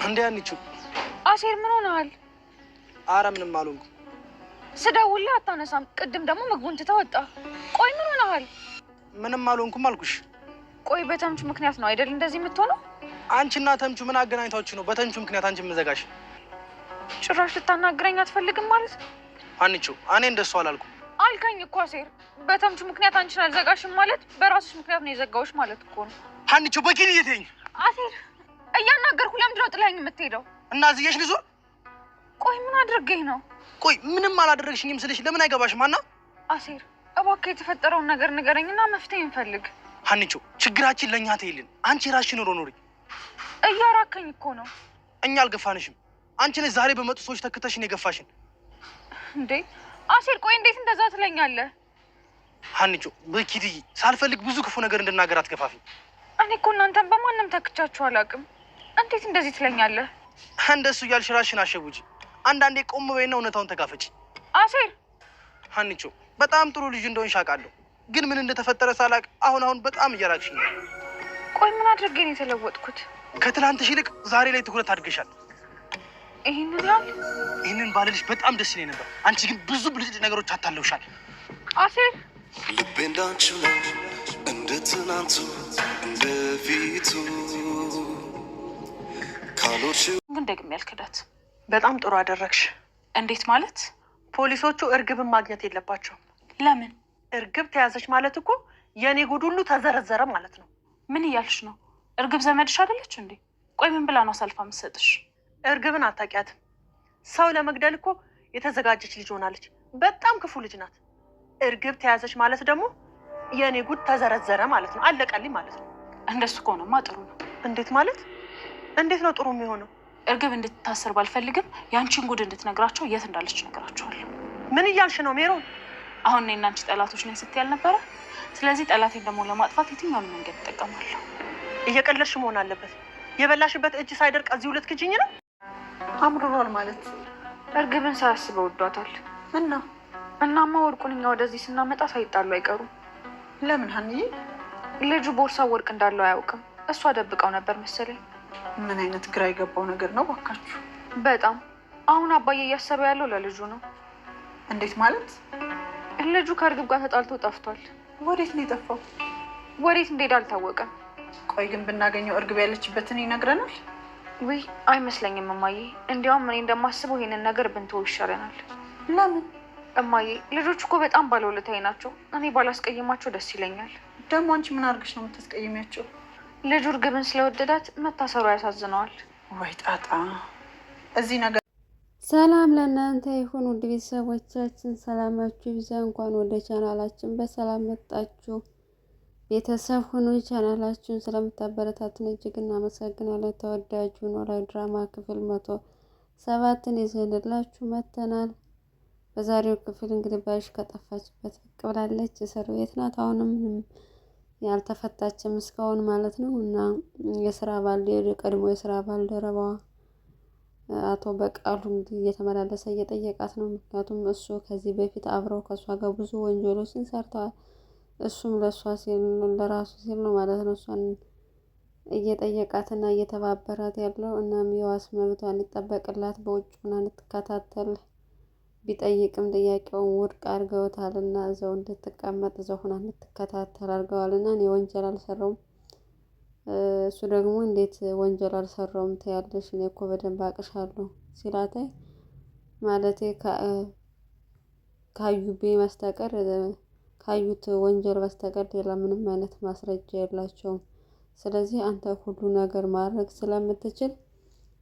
እንዴ አንቺ አሴር ምን ሆነሃል? አረ ምንም አልሆንኩም። ስደውልልህ አታነሳም። ቅድም ደግሞ ምግቡን ትተህ ወጣ። ቆይ ምን ሆነሃል? ምንም አልሆንኩም አልኩሽ። ቆይ በተምቹ ምክንያት ነው አይደል እንደዚህ የምትሆነው? አንቺና ተምቹ ምን አገናኝታችሁ ነው በተምቹ ምክንያት አንቺ የምዘጋሽ? ጭራሽ ልታናግረኝ አትፈልግም ማለት? አንቺ እኔ እንደሱ አላልኩም። አልከኝ እኮ አሴር። በተምቹ ምክንያት አንቺን አልዘጋሽም ማለት በራስሽ ምክንያት ነው የዘጋሁሽ ማለት እኮ ነው። አንቺ በኪን እየተኝ አሴር እያናገርኩ ለምንድን ነው ጥላኝ የምትሄደው? እና ዝየሽ ልዙ። ቆይ ምን አድርገኝ ነው? ቆይ ምንም አላደረግሽኝም ስልሽ ለምን አይገባሽም? አና አሴር እባክህ የተፈጠረውን ነገር ንገረኝና መፍትሄ እንፈልግ። አንቺ ችግራችን ለኛ ተይልን። አንቺ ራስሽን ኑሮ ኑሪ። እያራከኝ እኮ ነው። እኛ አልገፋንሽም። አንቺ ነሽ ዛሬ በመጡ ሰዎች ተከተሽን የገፋሽን። እንዴ አሴር ቆይ እንዴት እንደዛ ትለኛለህ? አንቺ በኪዲ ሳልፈልግ ብዙ ክፉ ነገር እንድናገር አትገፋፊኝ። እኔ እኮ እናንተን በማንም ተክቻችሁ አላውቅም። እንዴት እንደዚህ ትለኛለህ? እንደሱ እያልሽ ራስሽን አሸጉጂ። አንዳንዴ ቆም በይና እውነታውን ተጋፈጪ። አሴር አንቺ በጣም ጥሩ ልጅ እንደሆንሽ አውቃለሁ፣ ግን ምን እንደተፈጠረ ሳላውቅ አሁን በጣም እየራቅሽኝ ነው። ቆይ ምን አድርጌ ነው የተለወጥኩት? ከትላንትሽ ይልቅ ዛሬ ላይ ትኩረት አድርገሻል። ይህንን ባልልሽ በጣም ደስ ይለኝ ነበር። አንቺ ግን ብዙ ብልጭ ነገሮች አታለውሻል። አሴር ልቤ እንዳንቺው ነው እንደ ትናንቱ እንደ ፊቱ ካሎች ግን ደግሜ ያልክዳት በጣም ጥሩ አደረግሽ። እንዴት ማለት? ፖሊሶቹ እርግብን ማግኘት የለባቸውም። ለምን? እርግብ ተያዘች ማለት እኮ የኔ ጉድ ሁሉ ተዘረዘረ ማለት ነው። ምን እያልሽ ነው? እርግብ ዘመድሽ አይደለች እንዴ? ቆይ ምን ብላ ነው አሳልፋ የምትሰጥሽ? እርግብን አታውቂያትም። ሰው ለመግደል እኮ የተዘጋጀች ልጅ ሆናለች። በጣም ክፉ ልጅ ናት። እርግብ ተያዘች ማለት ደግሞ የኔ ጉድ ተዘረዘረ ማለት ነው። አለቀልኝ ማለት ነው። እንደሱ ከሆነማ ጥሩ ነው። እንዴት ማለት? እንዴት ነው ጥሩ የሚሆነው? እርግብ እንድትታሰር ባልፈልግም ያንቺን ጉድ እንድትነግራቸው የት እንዳለች እነግራቸዋለሁ። ምን እያልሽ ነው ሜሮን? አሁን እኔና አንቺ ጠላቶች ነን ስትይ አልነበረ? ስለዚህ ጠላቴን ደግሞ ለማጥፋት የትኛውን መንገድ እጠቀማለሁ። እየቀለድሽ መሆን አለበት። የበላሽበት እጅ ሳይደርቅ እዚሁ ልትክጂኝ ነው? አምሮሯል ማለት እርግብን ሳያስበው ወዷታል። እናማ ወርቁን እኛ ወደዚህ ስናመጣ ሳይጣሉ አይቀሩም። ለምን ሀኒዬ? ልጁ ቦርሳ ወርቅ እንዳለው አያውቅም። እሷ ደብቀው ነበር መሰለኝ። ምን አይነት ግራ የገባው ነገር ነው ባካችሁ። በጣም አሁን አባዬ እያሰበ ያለው ለልጁ ነው። እንዴት ማለት? ልጁ ከእርግብ ጋር ተጣልቶ ጠፍቷል። ወዴት ነው የጠፋው? ወዴት እንደሄደ አልታወቀም። ቆይ ግን ብናገኘው እርግብ ያለችበትን ይነግረናል? ውይ አይመስለኝም እማዬ። እንዲያውም እኔ እንደማስበው ይሄንን ነገር ብንተው ይሻለናል። ለምን? እማዬ ልጆች እኮ በጣም ባለውለታዬ ናቸው። እኔ ባላስቀይማቸው ደስ ይለኛል። ደግሞ አንቺ ምን አድርገሽ ነው የምታስቀይሚያቸው? ልጁ እርግብን ስለወደዳት መታሰሩ ያሳዝነዋል። ወይ ጣጣ! እዚህ ነገር ሰላም ለእናንተ ይሁን ውድ ቤተሰቦቻችን፣ ሰላማችሁ ይብዛ። እንኳን ወደ ቻናላችን በሰላም መጣችሁ። ቤተሰብ ሁኑ። ቻናላችሁን ስለምታበረታቱን እጅግ እናመሰግናለን። ተወዳጁ ኖላዊ ድራማ ክፍል 107ን ይዘንላችሁ መጥተናል። በዛሬው ክፍል እንግዲህ ባዩሽ ከጠፋችበት ብቅ ብላለች። እስር ቤት ናት። አሁንም ያልተፈታችም እስካሁን ማለት ነው። እና ቀድሞ የስራ ባልደረባዋ አቶ በቃሉ እንግዲህ እየተመላለሰ እየጠየቃት ነው። ምክንያቱም እሱ ከዚህ በፊት አብረው ከእሷ ጋር ብዙ ወንጀሎችን ሰርተዋል። እሱም ለእሷ ሲል ለራሱ ሲል ነው ማለት ነው እሷን እየጠየቃትና እየተባበራት ያለው። እናም የዋስ መብቷን ሊጠበቅላት በውጭ ሆና እንድትከታተል ቢጠይቅም ጥያቄውን ውድቅ አድርገውታል እና እዛው እንድትቀመጥ እዛው ሆና እንድትከታተል አድርገዋል። እና እኔ ወንጀል አልሰራውም፣ እሱ ደግሞ እንዴት ወንጀል አልሰራውም ትያለሽ? እኔ እኮ በደንብ አቅሻለሁ ሲላታይ ማለቴ ካዩቤ በስተቀር ካዩት ወንጀል በስተቀር ሌላ ምንም አይነት ማስረጃ የላቸውም። ስለዚህ አንተ ሁሉ ነገር ማድረግ ስለምትችል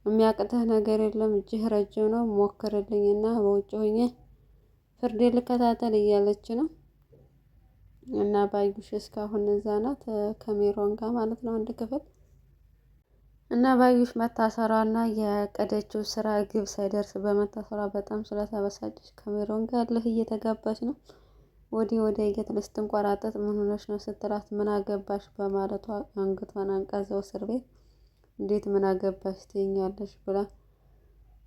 የሚያቅተህ ነገር የለም፣ እጅህ ረጅም ነው፣ ሞክርልኝና በውጭ ሆኜ ፍርድ ልከታተል እያለች ነው። እና ባዩሽ እስካሁን እዛ ናት ከሜሮን ጋር ማለት ነው አንድ ክፍል። እና ባዩሽ መታሰሯና የቀደችው ስራ ግብ ሳይደርስ በመታሰሯ በጣም ስለተበሳጨች ከሜሮን ጋር ልህ እየተጋባች ነው። ወዲህ ስትንቆራጠጥ ምን ሆነሽ ነው ስትላት ምን አገባሽ በማለቷ አንገቷን አንቀዘው እስር ቤት እንዴት ምን አገባሽ ትይኛለሽ ብላ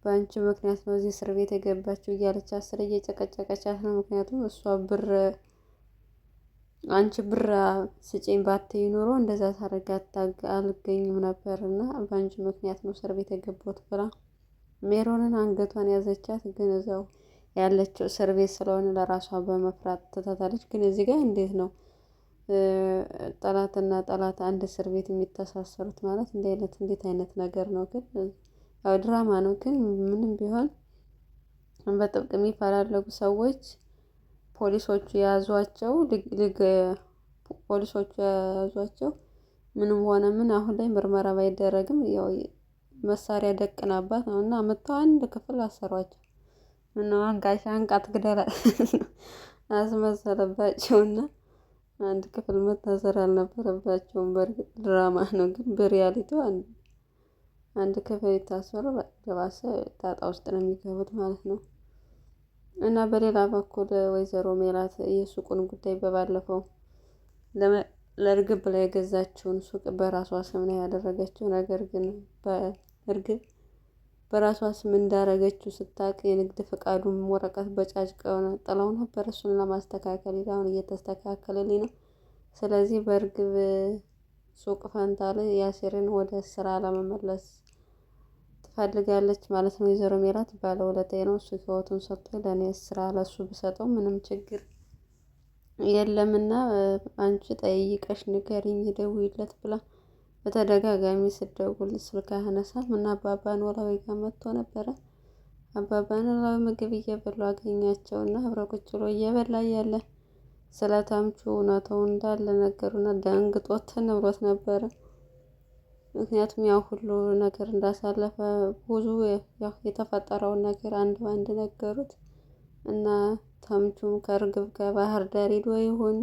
በአንቺ ምክንያት ነው እዚህ እስር ቤት የገባችው እያለች አስር እየጨቀጨቀቻት ነው። ምክንያቱም እሷ ብር አንቺ ብር ስጪኝ ባትይ ኑሮ እንደዛ ታረጋ አልገኝም ነበር እና በአንቺ ምክንያት ነው እስር ቤት የገባሁት ብላ ሜሮንን አንገቷን ያዘቻት። ግን እዛው ያለችው እስር ቤት ስለሆነ ለራሷ በመፍራት ትታታለች። ግን እዚህ ጋር እንዴት ነው ጠላትና ጠላት አንድ እስር ቤት የሚተሳሰሩት? ማለት እንዴት አይነት ነገር ነው? ግን ያው ድራማ ነው። ግን ምንም ቢሆን በጥብቅ የሚፈላለጉ ሰዎች ፖሊሶቹ የያዟቸው ምንም ሆነ ምን አሁን ላይ ምርመራ ባይደረግም ያው መሳሪያ ደቅናባት ነው እና መጥተው አንድ ክፍል አሰሯቸው። ምነው አንቃት ግደላ አስመሰለባቸውና አንድ ክፍል መታሰር አልነበረባቸውም። በእርግጥ ድራማ ነው፣ ግን በሪያሊቲው አንድ ክፍል የታሰሩ በባሰ ጣጣ ውስጥ ነው የሚገቡት ማለት ነው። እና በሌላ በኩል ወይዘሮ ሜላት የሱቁን ጉዳይ በባለፈው ለእርግብ ብላ የገዛችውን ሱቅ በራሷ ስም ነው ያደረገችው። ነገር ግን በእርግብ በራሷ ስም እንዳረገችው ስታውቅ የንግድ ፈቃዱን ወረቀት በጫጭቀው ጥላው ነበር። እሱን ለማስተካከል አሁን እየተስተካከለልኝ ነው። ስለዚህ በእርግብ ሱቅ ፈንታ ላይ ያሲርን ወደ ስራ ለመመለስ ትፈልጋለች ማለት ነው። ወይዘሮ ሜላት ባለውለታዬ ነው፣ እሱ ህይወቱን ሰጥቶ ለእኔ ስራ ለሱ ብሰጠው ምንም ችግር የለምና አንቺ ጠይቀሽ ንገሪኝ ደውይለት ብላ በተደጋጋሚ ስደውል ስልክ አያነሳም እና አባባ ኖላዊ ጋር መጥቶ ነበረ። አባባ ኖላዊ ምግብ እየበሉ አገኛቸው እና አብረው ቁጭ ብሎ እየበላ እያለ ስለ ተምቹ እውነታውን እንዳለ ነገሩና ደንግጦ ትን ብሎት ነበረ። ምክንያቱም ያው ሁሉ ነገር እንዳሳለፈ ብዙ ያው የተፈጠረውን ነገር አንድ በአንድ ነገሩት እና ተምቹም ከእርግብ ጋር ባህር ዳር ሄዶ ይሁን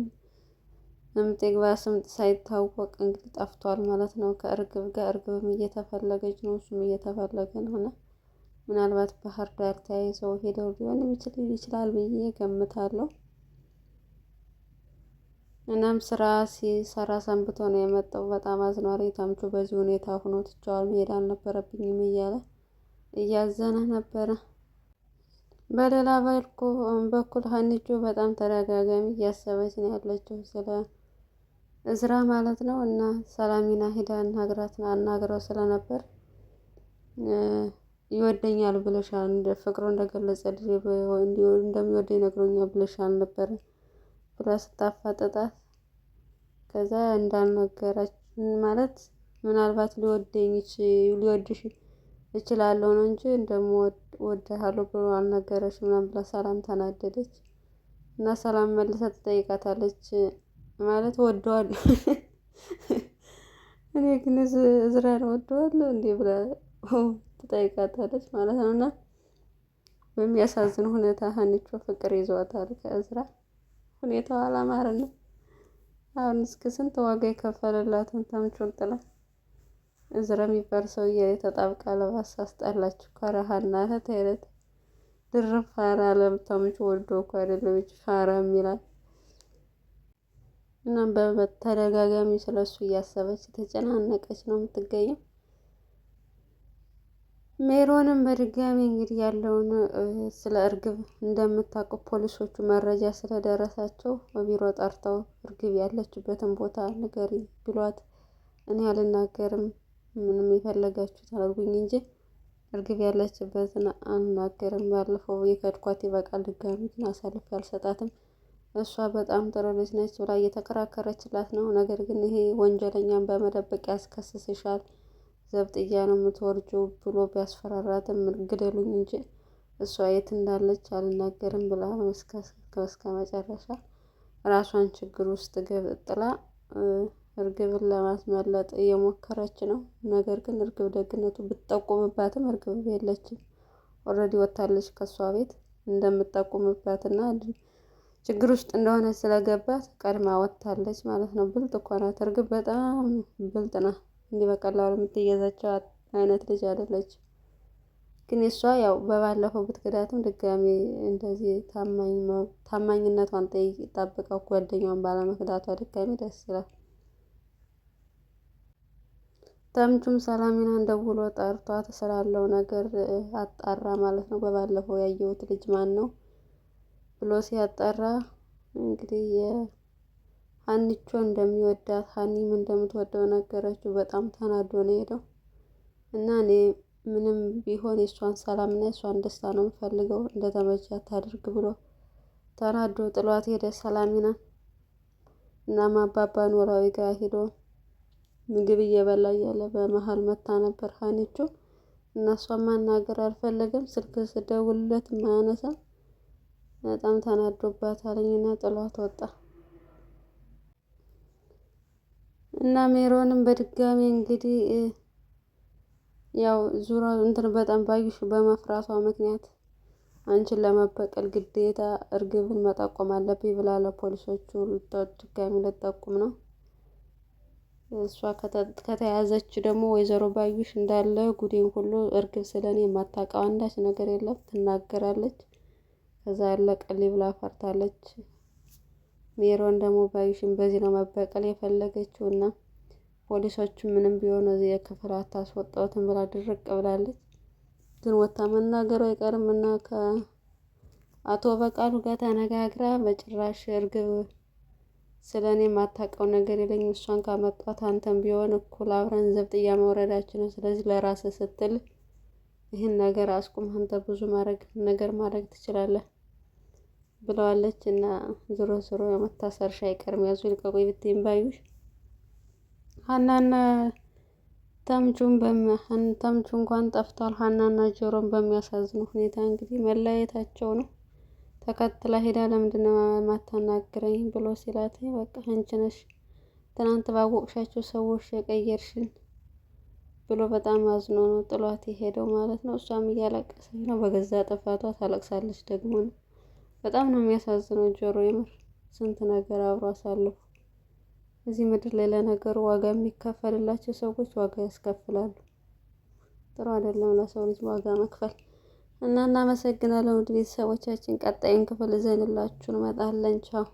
ስምጥ ይግባ ስምጥ ሳይታወቅ እንግዲህ ጠፍቷል ማለት ነው ከእርግብ ጋር። እርግብም እየተፈለገች ነው፣ እሱም እየተፈለገ ነው እና ምናልባት ባህር ዳር ተያይዘው ሄደው ሊሆን ይችላል ብዬ ገምታለሁ። እናም ስራ ሲሰራ ሰንብቶ ነው የመጣው። በጣም አዝኗሪ ተምቹ በዚህ ሁኔታ ሆኖ ትቼዋለሁ መሄድ አልነበረብኝም እያለ እያዘነ ነበረ። በሌላ በኩል ሀኒቾ በጣም ተደጋጋሚ እያሰበች ነው ያለችው ስለ እዝራ ማለት ነው። እና ሰላሚና ሂዳ አናግረው ስለነበር ይወደኛል ብለሻል፣ ፍቅሩ እንደገለጸልሽ እንደሚወደኝ ነግሮኛል ብለሻል ነበር ብላ ስታፋጠጣት፣ ከዛ እንዳልነገረች ማለት ምናልባት ሊወድሽ እችላለሁ ነው እንጂ እንደምወድሃለሁ ብሎ አልነገረሽ ምናምን ብላ ሰላም ተናደደች። እና ሰላም መልሳ ትጠይቃታለች ማለት ወደዋለሁ እኔ ግን እዝራን ወደዋለሁ እንዴ ብላ ትጠይቃታለች ማለት ነው። እና በሚያሳዝን ሁኔታ ሀኒቾ ፍቅር ይዟታል ከእዝራ። ሁኔታው አላማረንም። አሁን እስከ ስንት ዋጋ የከፈለላትን ተምቹን ጥላ እዝራ የሚባል ሰውዬ ተጣብቃ ለባስ አስጠላችሁ። ከረሃና ተይረት ድርብ ፋራ ለምታምቹ ወልዶ እኮ አይደለም እጅ ፋራ የሚላል። እናም በተደጋጋሚ ስለሱ እያሰበች ተጨናነቀች ነው የምትገኘው። ሜሮንም በድጋሚ እንግዲህ ያለውን ስለ እርግብ እንደምታውቁ ፖሊሶቹ መረጃ ስለደረሳቸው በቢሮ ጠርተው እርግብ ያለችበትን ቦታ ንገሪ ብሏት፣ እኔ አልናገርም ምንም የፈለጋችሁ ታደርጉኝ እንጂ እርግብ ያለችበትን አልናገርም። ባለፈው የከድኳት ይበቃል፣ ድጋሚ ግን አሳልፌ አልሰጣትም። እሷ በጣም ጥሩ ልጅ ነች ብላ እየተከራከረችላት ነው። ነገር ግን ይሄ ወንጀለኛን በመደበቅ ያስከስስሻል፣ ዘብጥያ ነው የምትወርጂው ብሎ ቢያስፈራራትም ግደሉኝ እንጂ እሷ የት እንዳለች አልናገርም ብላ እስከ መጨረሻ ራሷን ችግር ውስጥ ጥላ እርግብን ለማስመለጥ እየሞከረች ነው። ነገር ግን እርግብ ደግነቱ ብትጠቁምባትም እርግብ የለችም፣ ኦልሬዲ ወታለች ከሷ ቤት። እንደምትጠቁምባትና ችግር ውስጥ እንደሆነ ስለገባት ቀድማ ወታለች ማለት ነው። ብልጥ እኮ ናት እርግብ፣ በጣም ብልጥ ናት። እንዲህ በቀላሉ የምትያዛቸው አይነት ልጅ አይደለች። ግን እሷ ያው በባለፈው ብትክዳትም ድጋሚ እንደዚህ ታማኝነቷን ጠብቀው ጓደኛዋን ባለመክዳቷ ድጋሚ ደስ ይላል። ተምቹም ሰላሚናን ደውሎ ጠርቷት ስላለው ነገር አጣራ ማለት ነው። በባለፈው ያየሁት ልጅ ማን ነው ብሎ ሲያጣራ እንግዲህ ሀኒቾ እንደሚወዳት ሀኒም እንደምትወደው ነገረችው። በጣም ተናዶ ነው የሄደው እና እኔ ምንም ቢሆን የእሷን ሰላምና የእሷን ደስታ ነው የምፈልገው እንደተመቻት ታድርግ ብሎ ተናዶ ጥሏት ሄደ። ሰላሚና እናም አባባ ኖላዊ ጋር ሄዶ ምግብ እየበላ እያለ በመሀል መታ ነበር ሀኒቾ እና እሷን ማናገር አልፈለገም። ስልክ ስደውልለት ማያነሳ በጣም ተናዶባታልና ጥሏት ወጣ እና ሜሮንም በድጋሚ እንግዲህ ያው ዙራ በጣም ባዩሽ በመፍራቷ ምክንያት አንቺን ለመበቀል ግዴታ እርግብን መጠቆም አለብኝ ብላ ለፖሊሶቹ ድጋሚ ልጠቁም ነው። እሷ ከተያዘች ደግሞ ወይዘሮ ባዩሽ እንዳለ ጉዴን ሁሉ እርግብ ስለኔ የማታውቀው አንዳች ነገር የለም ትናገራለች። ከዛ ያለቀልኝ ብላ ፈርታለች። ሜሮን ደግሞ ባዩሽን በዚህ ነው መበቀል የፈለገችው እና ፖሊሶቹ ምንም ቢሆን እዚህ የክፍል አታስወጣውትም ብላ ድርቅ ብላለች። ግን ወታ መናገሩ አይቀርም እና ከአቶ በቃሉ ጋር ተነጋግራ በጭራሽ እርግብ ስለኔ የማታውቀው ነገር የለኝም፣ እሷን ካመጣት አንተም ቢሆን እኩል አብረን ዘብጥያ መውረዳችን ነው። ስለዚህ ለራስህ ስትል ይህን ነገር አስቁም፣ አንተ ብዙ ነገር ማድረግ ትችላለህ ብለዋለች እና ዞሮ ዞሮ መታሰርሽ አይቀርም ያዙ ልቀቁኝ ብትይም ባዩሽ ሀናና ተምቹ እንኳን ጠፍቷል። ሀናና ጆሮን በሚያሳዝኑ ሁኔታ እንግዲህ መለያየታቸው ነው። ተከትላ ሄዳ ለምንድነው ማታናግረኝ ብሎ ሲላት በቃ አንቺ ነሽ ትናንት ባወቅሻቸው ሰዎች የቀየርሽን ብሎ በጣም አዝኖ ነው ጥሏት የሄደው ማለት ነው። እሷም እያለቀሰች ነው፣ በገዛ ጥፋቷ ታለቅሳለች ደግሞ ነው። በጣም ነው የሚያሳዝነው ጆሮ የምር ስንት ነገር አብሮ አሳልፎ እዚህ ምድር ላይ ለነገሩ ዋጋ የሚከፈልላቸው ሰዎች ዋጋ ያስከፍላሉ። ጥሩ አይደለም ለሰው ልጅ ዋጋ መክፈል እና እናመሰግናለን ውድ ቤተሰቦቻችን። ቀጣዩን ክፍል ይዘንላችሁ እንመጣለን። ቻው